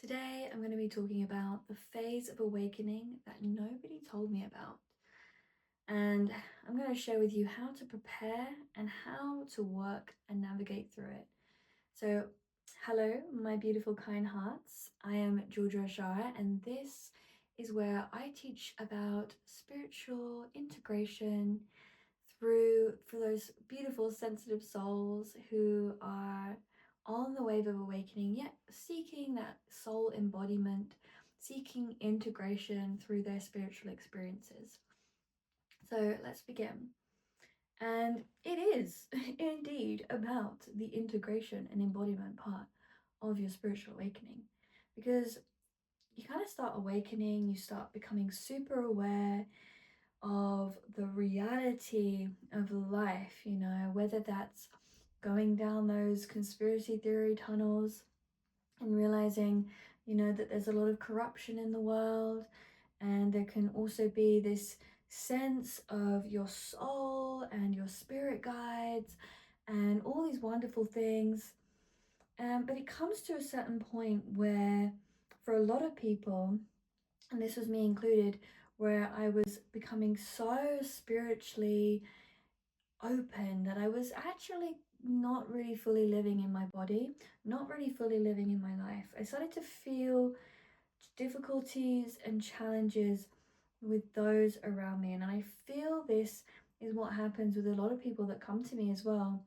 Today, I'm going to be talking about the phase of awakening that nobody told me about. And I'm going to share with you how to prepare and how to work and navigate through it. So, hello, my beautiful kind hearts. I am Georgia Ashara, and this is where I teach about spiritual integration for those beautiful sensitive souls who are on the wave of awakening, yet seeking that soul embodiment, seeking integration through their spiritual experiences. So let's begin. And it is indeed about the integration and embodiment part of your spiritual awakening, because you kind of start awakening, you start becoming super aware of the reality of life, whether that's going down those conspiracy theory tunnels and realizing, that there's a lot of corruption in the world, and there can also be this sense of your soul and your spirit guides and all these wonderful things. But it comes to a certain point where, for a lot of people, and this was me included, where I was becoming so spiritually open that I was actually not really fully living in my body, not really fully living in my life. I started to feel difficulties and challenges with those around me. And I feel this is what happens with a lot of people that come to me as well.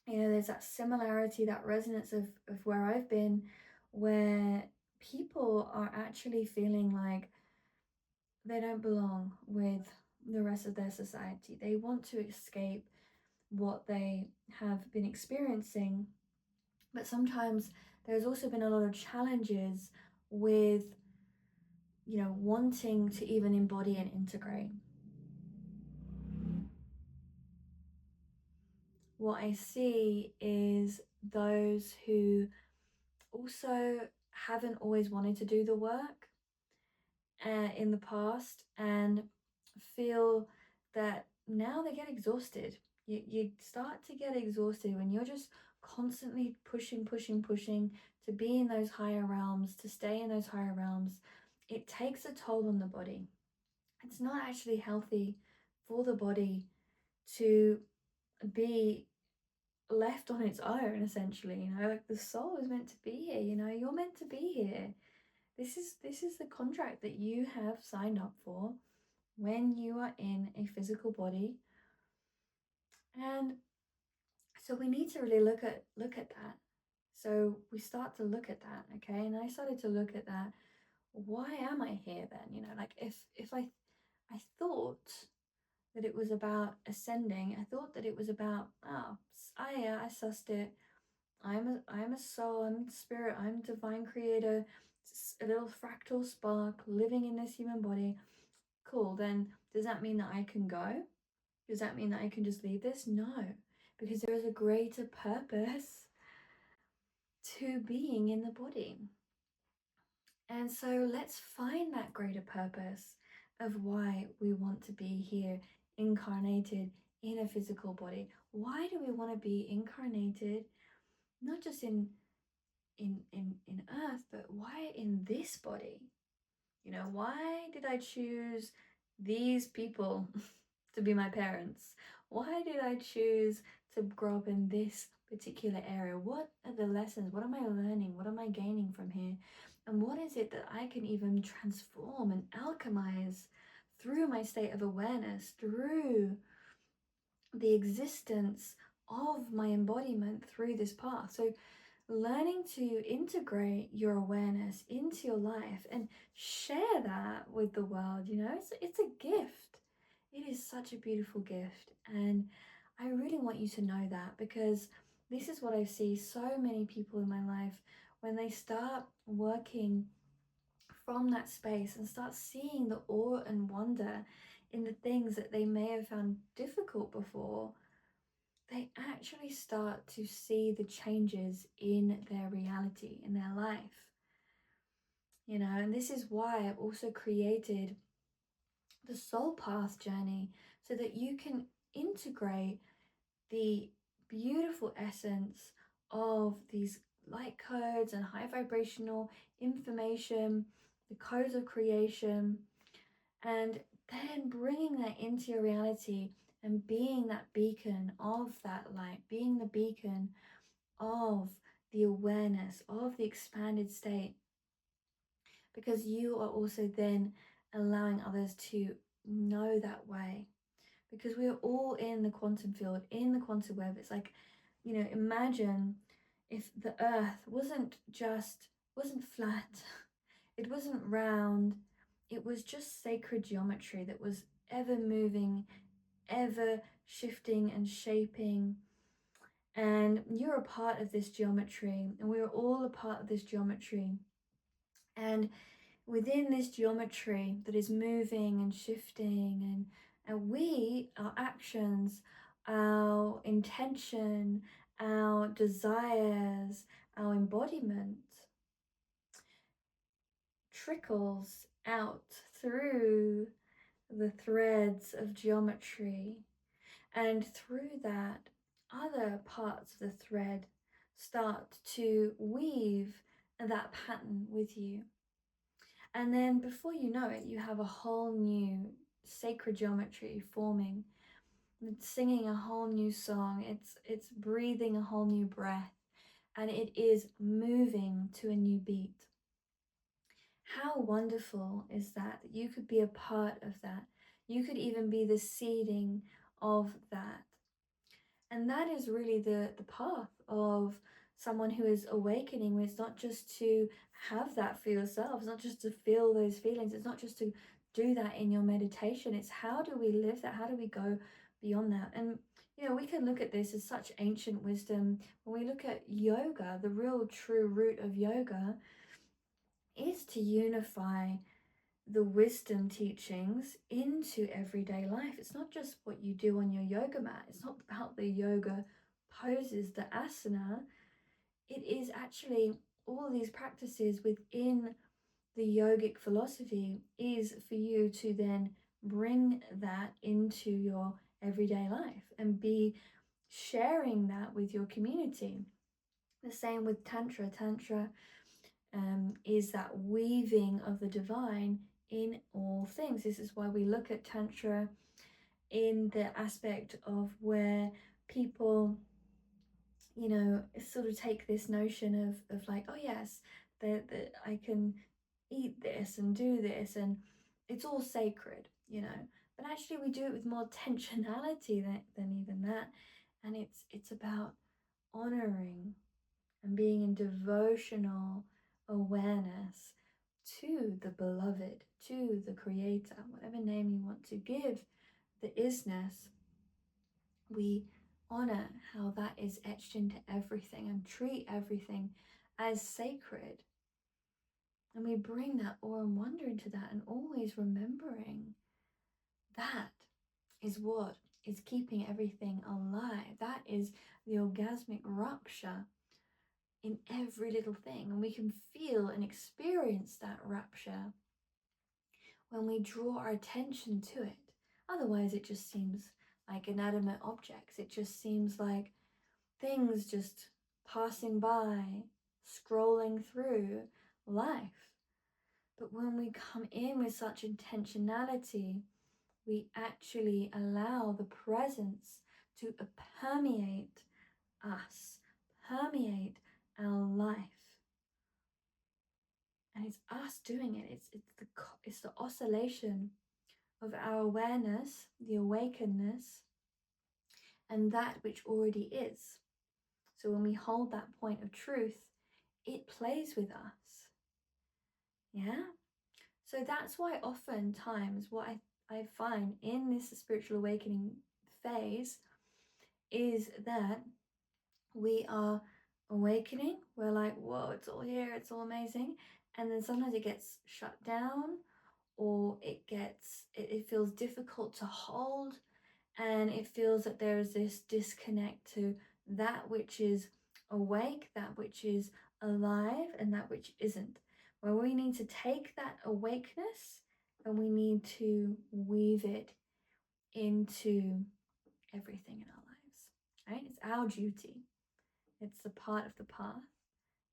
There's that similarity, that resonance of where I've been, where people are actually feeling like they don't belong with the rest of their society. They want to escape what they have been experiencing, but sometimes there's also been a lot of challenges with, wanting to even embody and integrate. What I see is those who also haven't always wanted to do the work in the past and feel that now they get exhausted. You start to get exhausted when you're just constantly pushing to be in those higher realms, to stay in those higher realms. It takes a toll on the body. It's not actually healthy for the body to be left on its own, essentially. Like the soul is meant to be here, you're meant to be here. This is the contract that you have signed up for when you are in a physical body. And so we need to really look at that. So we start to look at that, okay? And I started to look at that. Why am I here then? Like if I thought that it was about ascending, I thought that it was about, I sussed it. I'm a soul, I'm spirit, I'm divine creator, a little fractal spark living in this human body. Cool, then does that mean that I can go? Does that mean that I can just leave this? No, because there is a greater purpose to being in the body. And so let's find that greater purpose of why we want to be here incarnated in a physical body. Why do we want to be incarnated, not just in earth, but why in this body? Why did I choose these people to be my parents? Why did I choose to grow up in this particular area? What are the lessons? What am I learning? What am I gaining from here? And what is it that I can even transform and alchemize through my state of awareness, through the existence of my embodiment through this path? So learning to integrate your awareness into your life and share that with the world, it's a gift. It is such a beautiful gift. And I really want you to know that, because this is what I see so many people in my life when they start working from that space and start seeing the awe and wonder in the things that they may have found difficult before. They actually start to see the changes in their reality, in their life. And this is why I've also created the soul path journey, so that you can integrate the beautiful essence of these light codes and high vibrational information, the codes of creation, and then bringing that into your reality and being that beacon of that light, being the beacon of the awareness of the expanded state, because you are also then allowing others to know that way, because we are all in the quantum field, in the quantum web. It's like, imagine if the earth wasn't flat, it wasn't round, it was just sacred geometry that was ever moving, ever shifting and shaping. And you're a part of this geometry, and we're all a part of this geometry. And within this geometry that is moving and shifting, and we, our actions, our intention, our desires, our embodiment trickles out through the threads of geometry, and through that, other parts of the thread start to weave that pattern with you. And then before you know it, you have a whole new sacred geometry forming. It's singing a whole new song. It's breathing a whole new breath, and it is moving to a new beat. How wonderful is that you could be a part of that? You could even be the seeding of that. And that is really the path of someone who is awakening. It's not just to have that for yourself, it's not just to feel those feelings, it's not just to do that in your meditation. It's how do we live that? How do we go beyond that? And we can look at this as such ancient wisdom. When we look at yoga, the real true root of yoga is to unify the wisdom teachings into everyday life. It's not just what you do on your yoga mat. It's not about the yoga poses, the asana. It is actually all these practices within the yogic philosophy is for you to then bring that into your everyday life and be sharing that with your community. The same with Tantra. Tantra is that weaving of the divine in all things. This is why we look at Tantra in the aspect of where people, sort of take this notion of like, oh yes, that I can eat this and do this, and it's all sacred, But actually we do it with more intentionality than even that. And it's about honoring and being in devotional awareness to the beloved, to the creator, whatever name you want to give the isness. We honor how that is etched into everything and treat everything as sacred. And we bring that awe and wonder into that, and always remembering that is what is keeping everything alive. That is the orgasmic rupture in every little thing, and we can feel and experience that rapture when we draw our attention to it. Otherwise it just seems like inanimate objects. It just seems like things just passing by, scrolling through life. But when we come in with such intentionality, we actually allow the presence to permeate us, permeate our life. And it's us doing it. It's the oscillation of our awareness, the awakeness, and that which already is. So when we hold that point of truth, it plays with us. Yeah? So that's why oftentimes what I find in this spiritual awakening phase is that we are awakening. We're like, whoa, it's all here, it's all amazing. And then sometimes it gets shut down, or it feels difficult to hold, and it feels that there is this disconnect to that which is awake, that which is alive, and that which isn't. Where we need to take that awakeness and we need to weave it into everything in our lives, right? It's our duty. It's a part of the path,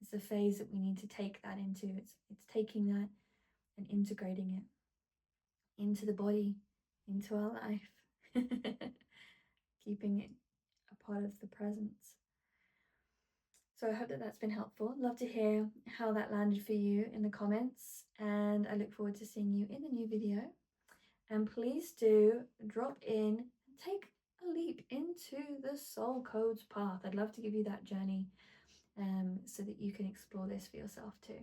It's a phase that we need to take that into. It's taking that and integrating it into the body, into our life, keeping it a part of the presence. So I hope that that's been helpful. Love to hear how that landed for you in the comments, and I look forward to seeing you in the new video. And please do drop in and take a leap into the soul codes path. I'd love to give you that journey so that you can explore this for yourself too.